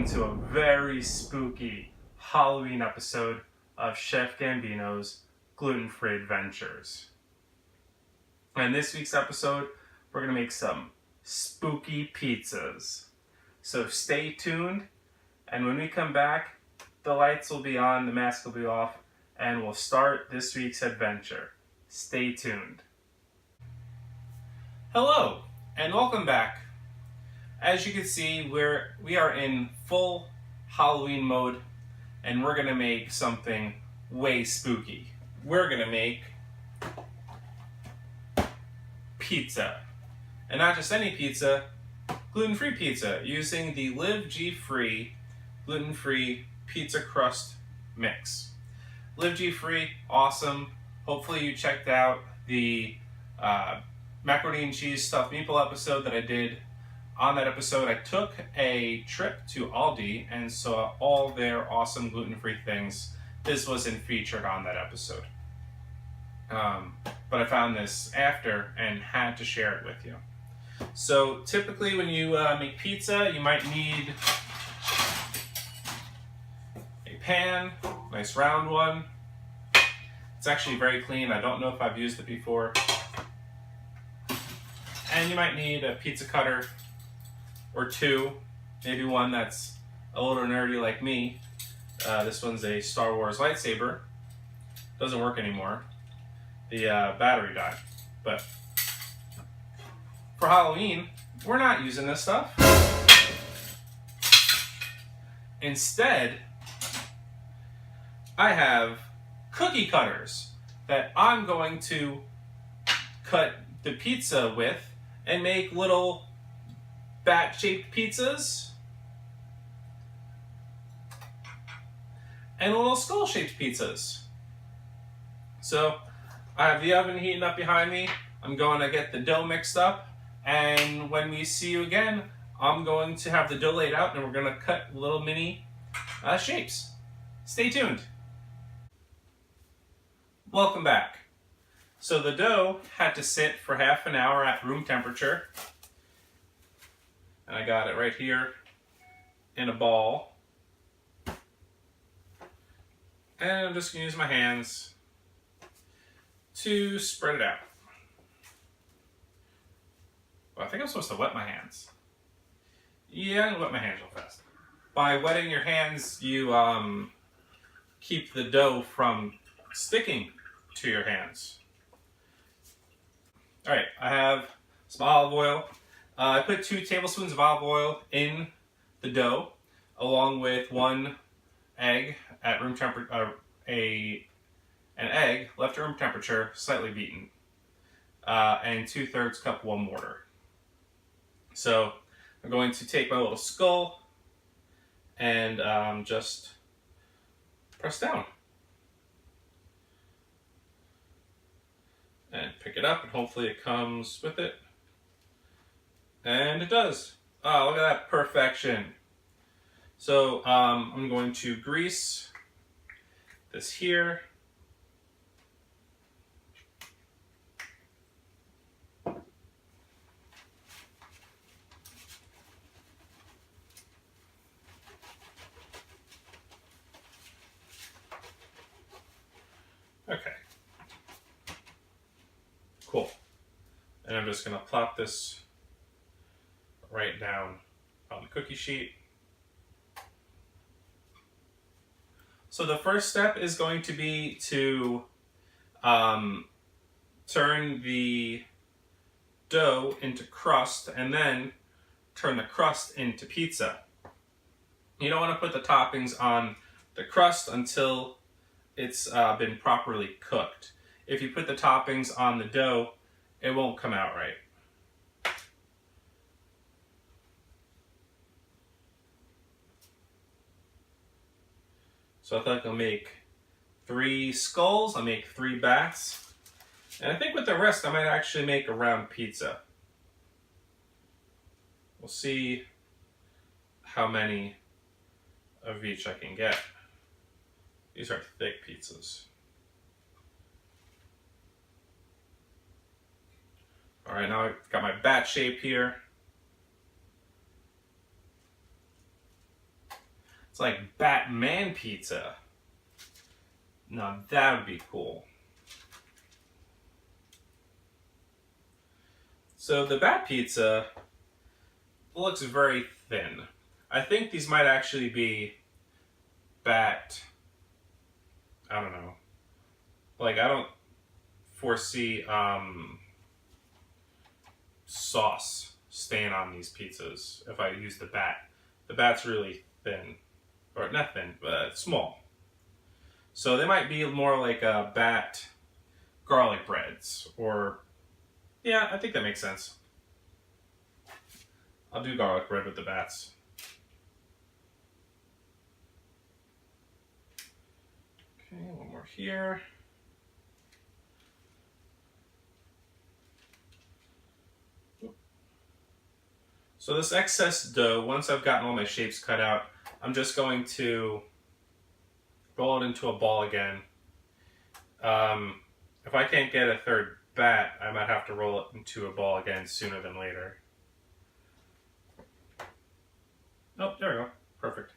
welcome to a very spooky Halloween episode of Chef Gambino's Gluten-Free Adventures. And this week's episode, we're going to make some spooky pizzas. So stay tuned, and when we come back, the lights will be on, the mask will be off, and we'll start this week's adventure. Stay tuned. Hello, and welcome back. As you can see, we are in full Halloween mode, and we're going to make something way spooky. We're going to make pizza. And not just any pizza, gluten-free pizza, using the Live G-Free gluten-free pizza crust mix. Live G-Free, awesome. Hopefully you checked out the macaroni and cheese stuffed meatball episode that I did. On that episode, I took a trip to ALDI and saw all their awesome gluten-free things. This wasn't featured on that episode. But I found this after and had to share it with you. So typically when you make pizza, you might need a pan, nice round one. It's actually very clean. I don't know if I've used it before. And you might need a pizza cutter or two, maybe one that's a little nerdy like me. This one's a Star Wars lightsaber. Doesn't work anymore. The battery died. But for Halloween, we're not using this stuff. Instead, I have cookie cutters that I'm going to cut the pizza with and make little bat-shaped pizzas and little skull-shaped pizzas. So I have the oven heating up behind me. I'm going to get the dough mixed up, and when we see you again, I'm going to have the dough laid out and we're going to cut little mini shapes. Stay tuned. Welcome back. So the dough had to sit for half an hour at room temperature. And I got it right here in a ball. And I'm just going to use my hands to spread it out. Well, I think I'm supposed to wet my hands. Yeah, I'm going to wet my hands real fast. By wetting your hands, you keep the dough from sticking to your hands. Alright, I have some olive oil. I put 2 tablespoons of olive oil in the dough, along with 1 egg at room temperature, an egg left at room temperature, slightly beaten, and 2/3 cup warm water. So I'm going to take my little skull and just press down. And pick it up, and hopefully it comes with it. And it does. Oh, look at that perfection. So I'm going to grease this here. Okay. Cool. And I'm just going to plop this right down on the cookie sheet. So the first step is going to be to turn the dough into crust and then turn the crust into pizza. You don't want to put the toppings on the crust until it's been properly cooked. If you put the toppings on the dough, it won't come out right. So I think I'll make 3 skulls, I'll make 3 bats, and I think with the rest I might actually make a round pizza. We'll see how many of each I can get. These are thick pizzas. Alright, now I've got my bat shape here. It's like Batman pizza. Now that would be cool. So the Bat pizza looks very thin. I think these might actually be Bat, I don't know. Like, I don't foresee sauce staying on these pizzas if I use the Bat. The Bat's really thin. Or not thin, but small. So they might be more like Bat garlic breads. Or, yeah, I think that makes sense. I'll do garlic bread with the Bats. Okay, one more here. So this excess dough, once I've gotten all my shapes cut out, I'm just going to roll it into a ball again. If I can't get a third Bat, I might have to roll it into a ball again sooner than later. Oh, there we go. Perfect.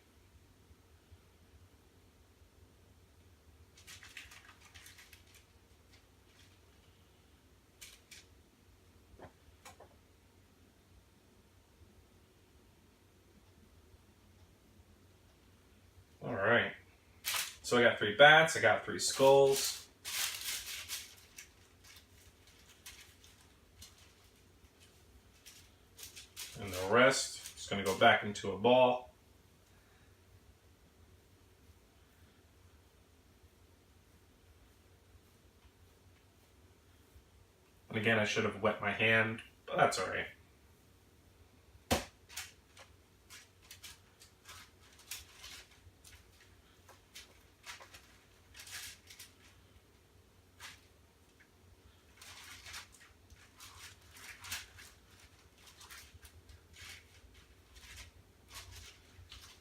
All right. So I got 3 Bats, I got 3 skulls. And the rest is going to go back into a ball. And again, I should have wet my hand, but that's all right.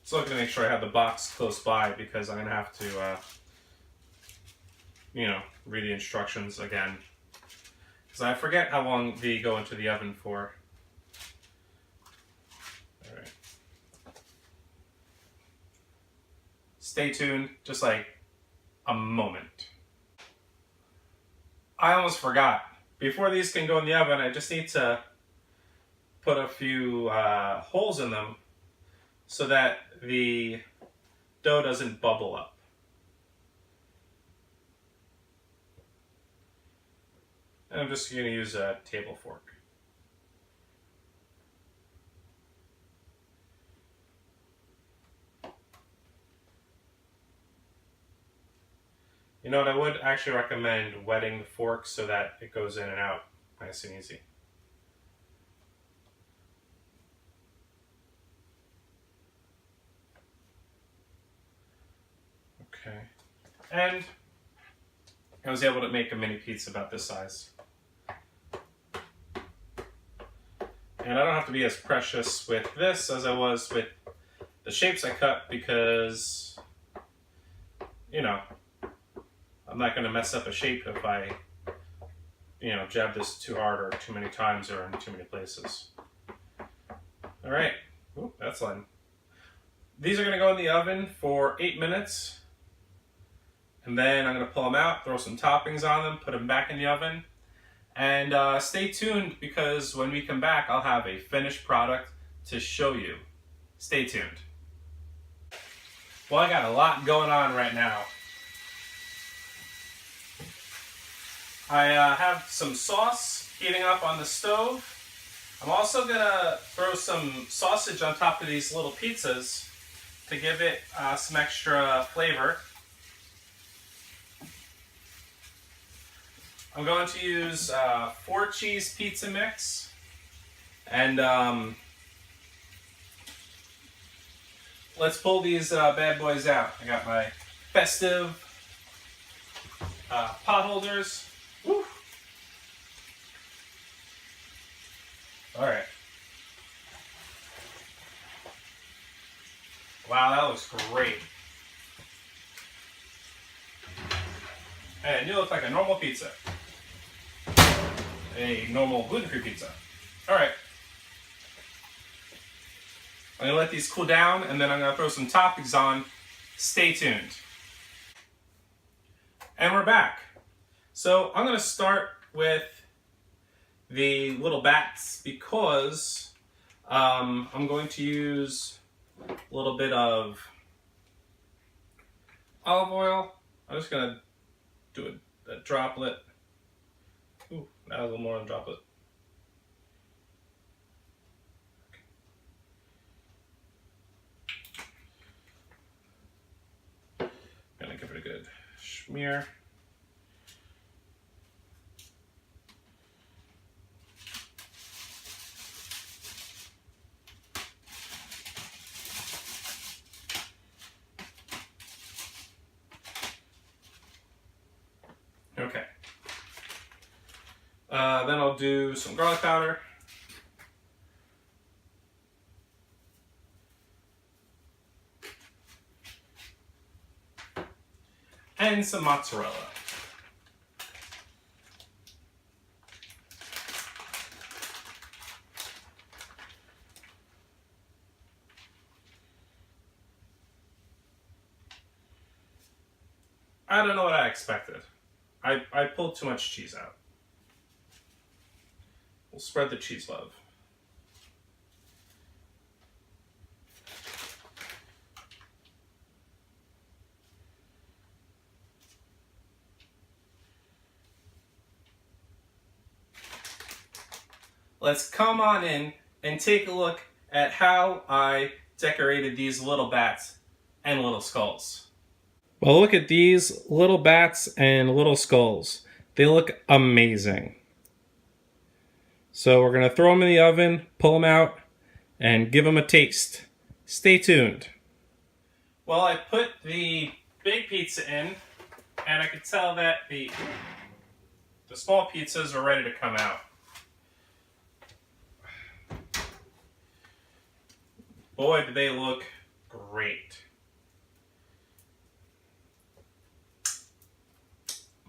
So looking to make sure I have the box close by because I'm going to have to, read the instructions again. Because I forget how long they go into the oven for. All right. Stay tuned, just like a moment. I almost forgot. Before these can go in the oven, I just need to put a few holes in them so that the dough doesn't bubble up. And I'm just going to use a table fork. You know what, I would actually recommend wetting the fork so that it goes in and out nice and easy. Okay, and I was able to make a mini pizza about this size. And I don't have to be as precious with this as I was with the shapes I cut because, I'm not going to mess up a shape if I, jab this too hard or too many times or in too many places. All right, ooh, that's fun. These are going to go in the oven for 8 minutes. And then I'm going to pull them out, throw some toppings on them, put them back in the oven. And stay tuned because when we come back, I'll have a finished product to show you. Stay tuned. Well, I got a lot going on right now. I have some sauce heating up on the stove. I'm also going to throw some sausage on top of these little pizzas to give it some extra flavor. I'm going to use 4 cheese pizza mix, and let's pull these bad boys out. I got my festive pot holders. Woo. All right. Wow, that looks great. And it looks like a normal pizza. A normal gluten-free pizza. All right. I'm going to let these cool down, and then I'm going to throw some toppings on. Stay tuned. And we're back. So I'm going to start with the little bats because I'm going to use a little bit of olive oil. I'm just going to do a droplet. Ooh, now a little more than a droplet. Gonna give it a good smear. Okay. Then I'll do some garlic powder. And some mozzarella. I don't know what I expected. I pulled too much cheese out. We'll spread the cheese love. Let's come on in and take a look at how I decorated these little bats and little skulls. Well, look at these little bats and little skulls. They look amazing. So we're going to throw them in the oven, pull them out, and give them a taste. Stay tuned. Well, I put the big pizza in, and I could tell that the small pizzas are ready to come out. Boy, do they look great.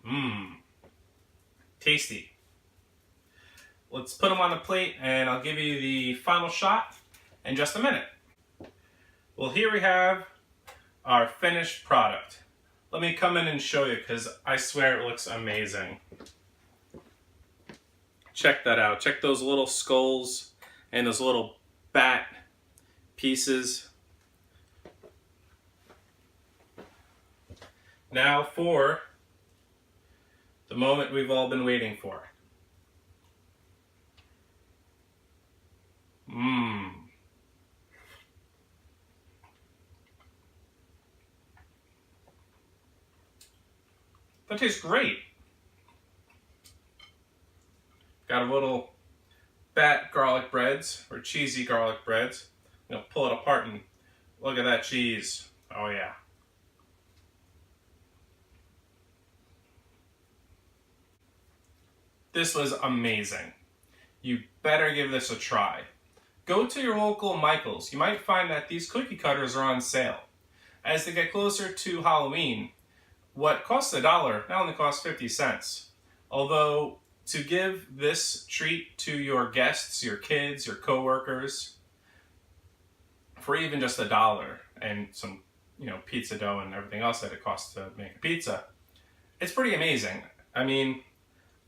Mmm. Tasty. Let's put them on the plate and I'll give you the final shot in just a minute. Well, here we have our finished product. Let me come in and show you because I swear it looks amazing. Check that out. Check those little skulls and those little bat pieces. Now for the moment we've all been waiting for. Mmm. That tastes great. Got a little bat garlic breads, or cheesy garlic breads. I'm gonna pull it apart and look at that cheese. Oh yeah. This was amazing. You better give this a try. Go to your local Michael's. You might find that these cookie cutters are on sale. As they get closer to Halloween, what costs $1 now only costs 50 cents. Although, to give this treat to your guests, your kids, your coworkers, for even just $1 and some, pizza dough and everything else that it costs to make a pizza, it's pretty amazing. I mean,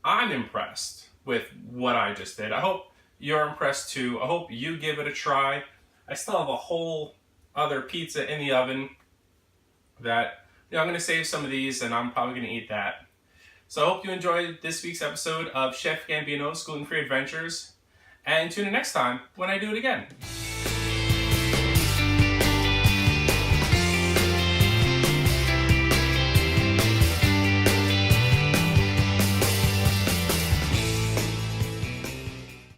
I'm impressed with what I just did. I hope you're impressed too. I hope you give it a try. I still have a whole other pizza in the oven that I'm going to save some of these and I'm probably going to eat that. So I hope you enjoyed this week's episode of Chef Gambino's Gluten-Free Adventures, and tune in next time when I do it again.